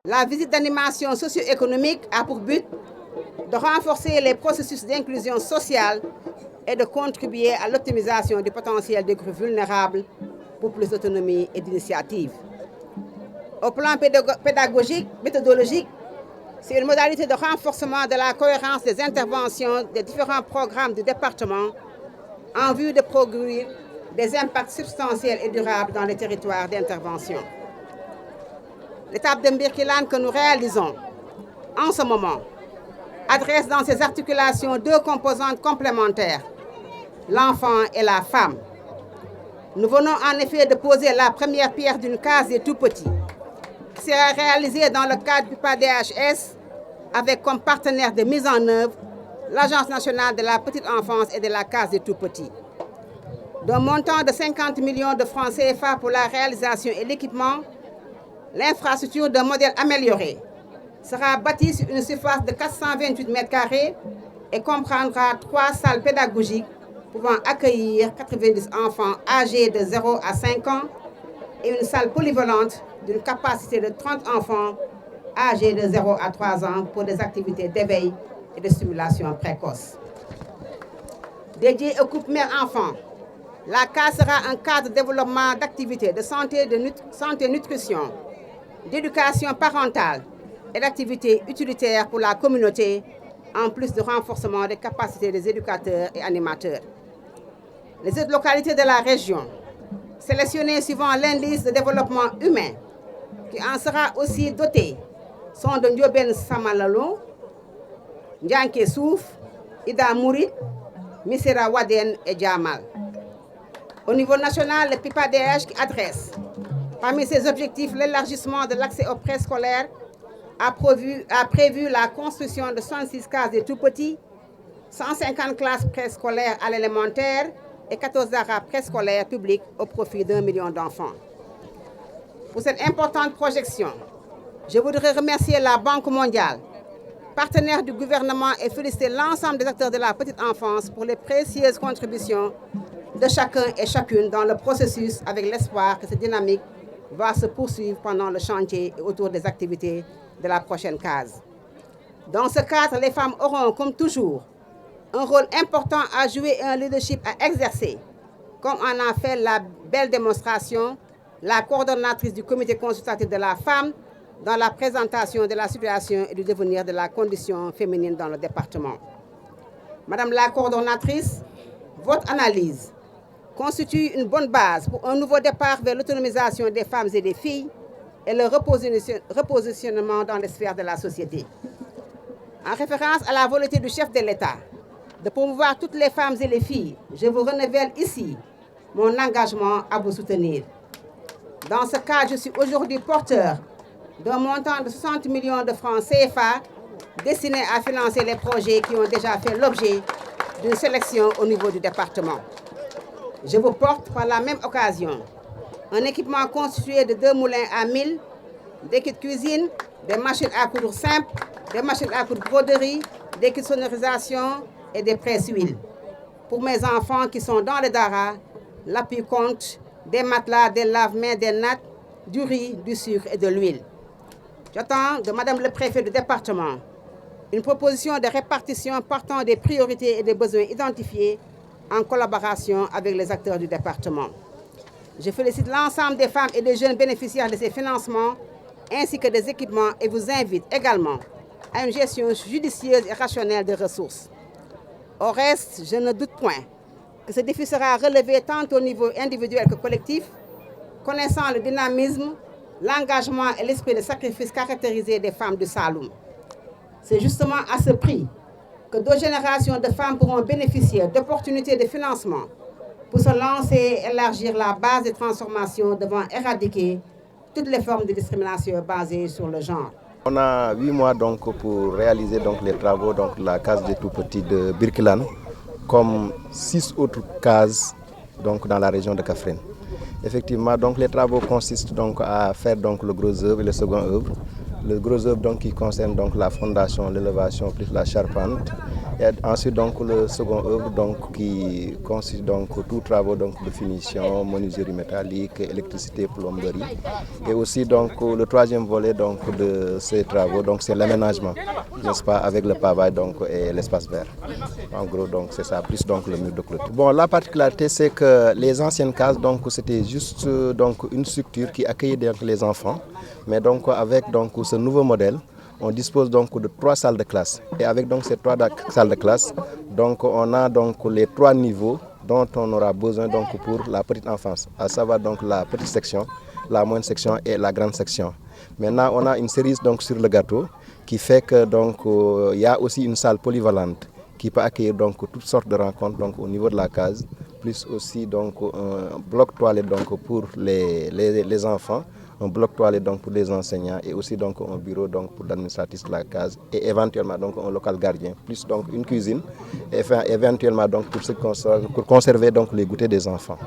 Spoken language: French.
La visite d'animation socio-économique a pour but de renforcer les processus d'inclusion sociale et de contribuer à l'optimisation du potentiel des groupes vulnérables pour plus d'autonomie et d'initiative. Au plan pédagogique, méthodologique, c'est une modalité de renforcement de la cohérence des interventions des différents programmes du département en vue de produire des impacts substantiels et durables dans les territoires d'intervention. L'étape de Mbirkilane que nous réalisons en ce moment adresse dans ses articulations deux composantes complémentaires, l'enfant et la femme. Nous venons en effet de poser la première pierre d'une case des tout-petits qui sera réalisée dans le cadre du PADHS avec comme partenaire de mise en œuvre l'Agence nationale de la petite enfance et de la case des tout-petits. D'un montant de 50 millions de francs CFA pour la réalisation et l'équipement, l'infrastructure d'un modèle amélioré sera bâtie sur une surface de 428 m² et comprendra 3 salles pédagogiques pouvant accueillir 90 enfants âgés de 0 à 5 ans et une salle polyvalente d'une capacité de 30 enfants âgés de 0 à 3 ans pour des activités d'éveil et de stimulation précoce. Dédiée au couple mère-enfant, la case sera un cadre de développement d'activités de santé nutrition, d'éducation parentale et d'activités utilitaires pour la communauté, en plus de renforcement des capacités des éducateurs et animateurs. Les autres localités de la région, sélectionnées suivant l'indice de développement humain, qui en sera aussi doté, sont de Ndioben Samalalo, Ndianké Souf, Ida Mourid, Missira Waden et Djamal. Au niveau national, le PIPADH qui adresse, parmi ses objectifs, l'élargissement de l'accès au préscolaire a prévu la construction de 66 cases des tout-petits, 150 classes préscolaires à l'élémentaire et 14 daras préscolaires publics au profit d'1 million d'enfants. Pour cette importante projection, je voudrais remercier la Banque mondiale, partenaire du gouvernement, et féliciter l'ensemble des acteurs de la petite enfance pour les précieuses contributions de chacun et chacune dans le processus, avec l'espoir que cette dynamique va se poursuivre pendant le chantier et autour des activités de la prochaine case. Dans ce cadre, les femmes auront, comme toujours, un rôle important à jouer et un leadership à exercer, comme en a fait la belle démonstration la coordonnatrice du comité consultatif de la femme dans la présentation de la situation et du devenir de la condition féminine dans le département. Madame la coordonnatrice, votre analyse constitue une bonne base pour un nouveau départ vers l'autonomisation des femmes et des filles et le repositionnement dans les sphères de la société. En référence à la volonté du chef de l'État de promouvoir toutes les femmes et les filles, je vous renouvelle ici mon engagement à vous soutenir. Dans ce cas, je suis aujourd'hui porteur d'un montant de 60 millions de francs CFA destinés à financer les projets qui ont déjà fait l'objet d'une sélection au niveau du département. Je vous porte par la même occasion un équipement constitué de 2 moulins à 1000, des kits cuisine, des machines à coudre simples, des machines à coudre broderie, des kits sonorisation et des presse-huiles. Pour mes enfants qui sont dans les daras, l'appui-compte, des matelas, des lave-mains, des nattes, du riz, du sucre et de l'huile. J'attends de Madame le préfet du département une proposition de répartition partant des priorités et des besoins identifiés en collaboration avec les acteurs du département. Je félicite l'ensemble des femmes et des jeunes bénéficiaires de ces financements ainsi que des équipements et vous invite également à une gestion judicieuse et rationnelle des ressources. Au reste, je ne doute point que ce défi sera relevé tant au niveau individuel que collectif, connaissant le dynamisme, l'engagement et l'esprit de sacrifice caractérisé des femmes du Saloum. C'est justement à ce prix que 2 générations de femmes pourront bénéficier d'opportunités de financement pour se lancer et élargir la base de transformation devant éradiquer toutes les formes de discrimination basées sur le genre. On a 8 mois donc pour réaliser donc les travaux de la case des tout-petits de Birkelane, comme 6 autres cases donc dans la région de Kaffrine. Effectivement, donc les travaux consistent donc à faire donc le gros œuvre et le second œuvre. Le gros œuvre donc qui concerne donc la fondation, l'élévation plus la charpente, Et ensuite donc le second œuvre donc qui consiste donc tous travaux donc de finition, menuiserie métallique, électricité, plomberie. Et aussi donc le troisième volet donc de ces travaux donc c'est l'aménagement, n'est-ce pas, avec le pavage donc et l'espace vert. En gros donc c'est ça, plus donc le mur de clôture. Bon, la particularité c'est que les anciennes cases donc c'était juste donc une structure qui accueillait donc les enfants, mais donc avec donc ce nouveau modèle, on dispose donc de 3 salles de classe. Et avec donc ces 3 salles de classe, donc on a donc les 3 niveaux dont on aura besoin donc pour la petite enfance, à savoir donc la petite section, la moyenne section et la grande section. Maintenant, on a une cerise donc sur le gâteau qui fait que donc il y a aussi une salle polyvalente qui peut accueillir donc toutes sortes de rencontres donc au niveau de la case, plus aussi donc un bloc toilette donc pour les enfants, un bloc toilette donc pour les enseignants et aussi donc un bureau donc pour l'administratif de la case et éventuellement donc un local gardien, plus donc une cuisine et enfin, éventuellement donc pour conserver donc les goûters des enfants.